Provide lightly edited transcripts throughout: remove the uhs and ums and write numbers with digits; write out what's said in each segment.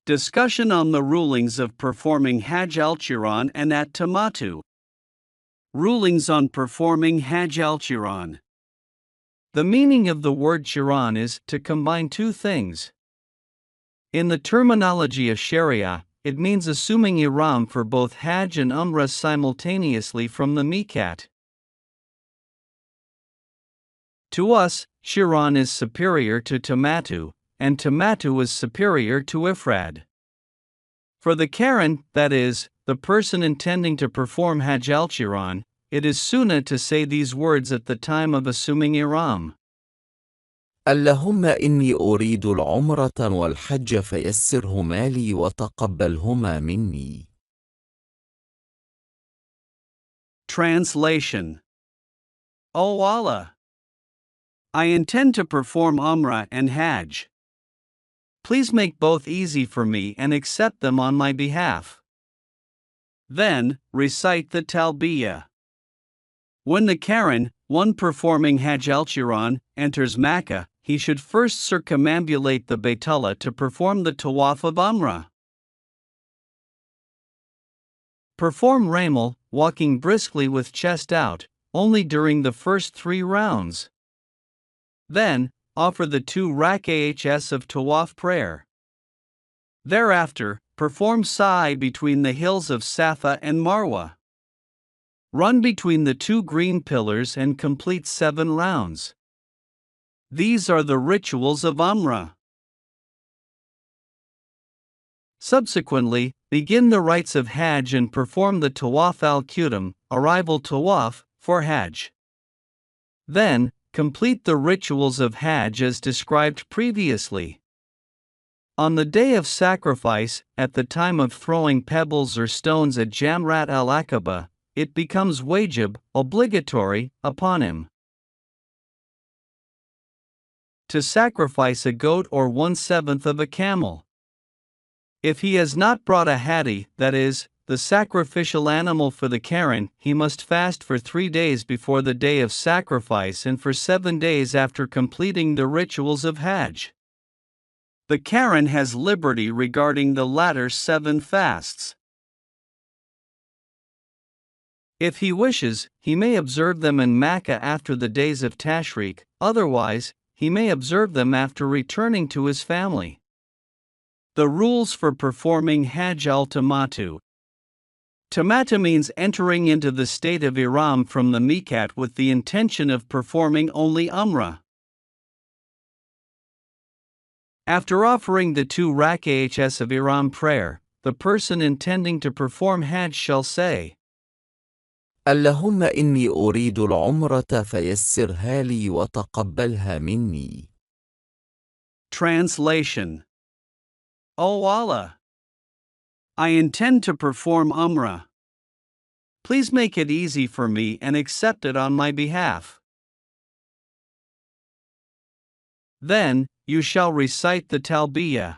Discussion on the rulings of performing Hajj Al-Qiran and At-Tamattu. Rulings on performing Hajj Al-Qiran. The meaning of the word Qiran is to combine two things. In the terminology of Sharia, it means assuming Ihram for both Hajj and Umrah simultaneously from the miqat. To us, Qiran is superior to Tamattu, and Tamattu is superior to Ifrad. For the Qiran, that is, the person intending to perform Hajj al-Qiran, it is sunnah to say these words at the time of assuming Ihram. اللهم إني أريد العمرة والحج فيسرهما لي وتقبلهما مني. Translation. O Allah! I intend to perform Umrah and Hajj. Please make both easy for me and accept them on my behalf. Then, recite the Talbiyah. When the Qiran, one performing Hajj al-Qiran, enters Makkah, he should first circumambulate the Baytullah to perform the Tawaf of Umrah. Perform Ramal, walking briskly with chest out, only during the first 3 rounds. Then, offer the 2 rak'ahs of Tawaf prayer. Thereafter, perform sa'i between the hills of Safa and Marwa. Run between the 2 green pillars and complete 7 rounds. These are the rituals of Umrah. Subsequently, begin the rites of Hajj and perform the Tawaf al-Qudum, arrival Tawaf, for Hajj. Then, complete the rituals of Hajj as described previously. On the day of sacrifice, at the time of throwing pebbles or stones at Jamrat al-Aqaba, it becomes wajib, obligatory, upon him to sacrifice a goat or 1/7 of a camel. If he has not brought a hadi, that is, the sacrificial animal for the Qiran, he must fast for 3 days before the day of sacrifice and for 7 days after completing the rituals of Hajj. The Qiran has liberty regarding the latter 7 fasts. If he wishes, he may observe them in Makkah after the days of Tashriq, otherwise, he may observe them after returning to his family. The rules for performing Hajj al-Tamattu. Tamattu means entering into the state of Ihram from the miqat with the intention of performing only Umrah. After offering the 2 rak'ahs of Ihram prayer, the person intending to perform Hajj shall say, اللهم إني أريد العمرة فيسرها لي وتقبلها مني. Translation. O Allah! I intend to perform Umrah. Please make it easy for me and accept it on my behalf. Then, you shall recite the Talbiyah.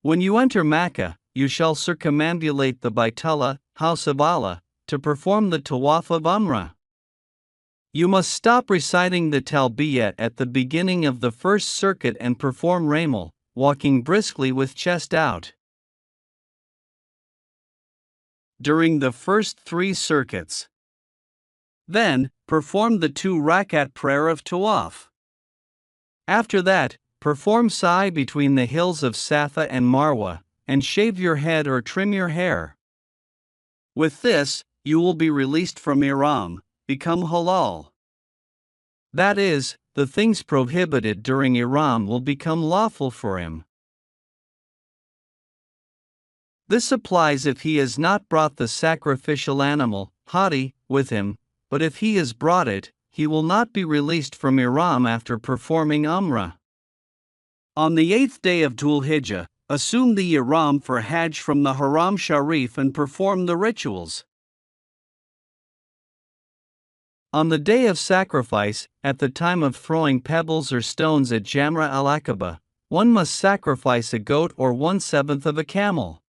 When you enter Makkah, you shall circumambulate the Baytullah, house of Allah, to perform the Tawaf of Umrah. You must stop reciting the Talbiyah at the beginning of the first circuit and perform Ramal, walking briskly with chest out. During the first 3 circuits. Then, perform the 2 rakat prayer of Tawaf. After that, perform sa'i between the hills of Safa and Marwa, and shave your head or trim your hair. With this, you will be released from Ihram, become halal. That is, the things prohibited during Ihram will become lawful for him. This applies if he has not brought the sacrificial animal, hadi, with him, but if he has brought it, he will not be released from Ihram after performing Umrah. On the 8th day of Dhul Hijjah, assume the Ihram for Hajj from the Haram Sharif and perform the rituals. On the day of sacrifice, at the time of throwing pebbles or stones at Jamra al-Aqaba, one must sacrifice a goat or 1/7 of a camel.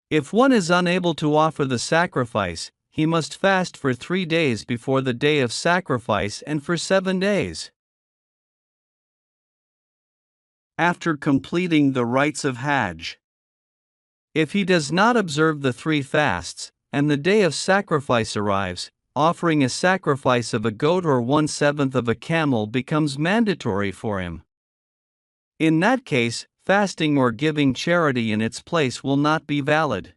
If one is unable to offer the sacrifice, he must fast for 3 days before the day of sacrifice and for 7 days. after completing the rites of Hajj. If he does not observe the 3 fasts, and the day of sacrifice arrives, offering a sacrifice of a goat or 1/7 of a camel becomes mandatory for him. In that case, fasting or giving charity in its place will not be valid.